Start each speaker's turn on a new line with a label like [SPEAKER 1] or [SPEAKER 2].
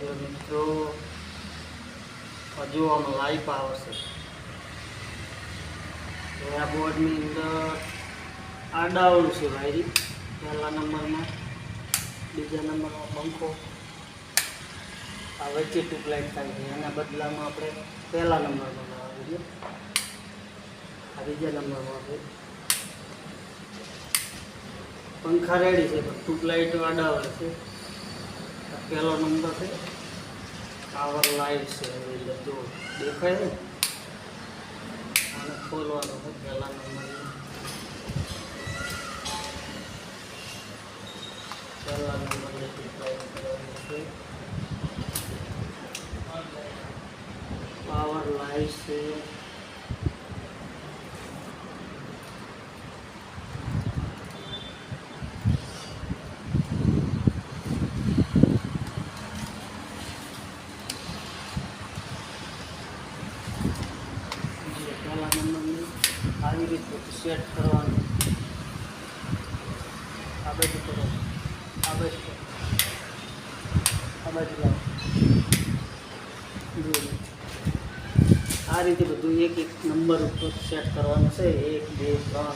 [SPEAKER 1] Hello મિત્રો, હજુ આનો લાઈફ આવશે. આ બોર્ડની અંદર આડાવડું છે વાયરી. પહેલા નંબરમાં, બીજા નંબરમાં પંખો, આ વચ્ચે ટ્યુબલાઇટ થાય છે. એના બદલામાં આપણે પહેલા નંબરમાં આવી ગયો, આ બીજા નંબરમાં આપણે પંખા રેડી છે, પણ ટ્યુબલાઇટ આડાવડે છે. પહેલો નંબર છે, પાવર લાઇટ છે. એવી બધું દેખાય છે. આને ખોલવાનો છે. પહેલા નંબરમાં ટ્યુબલાઇટ કરવાની છે. પાવર લાઇટ છે. પહેલા નંબરની આવી રીતે સેટ કરવાનું. આ બાજુ કરો, આ બાજુ કરો, આ બાજુ લાવો. આ રીતે બધું એક એક નંબર ઉપર સેટ કરવાનું છે. 1 2 3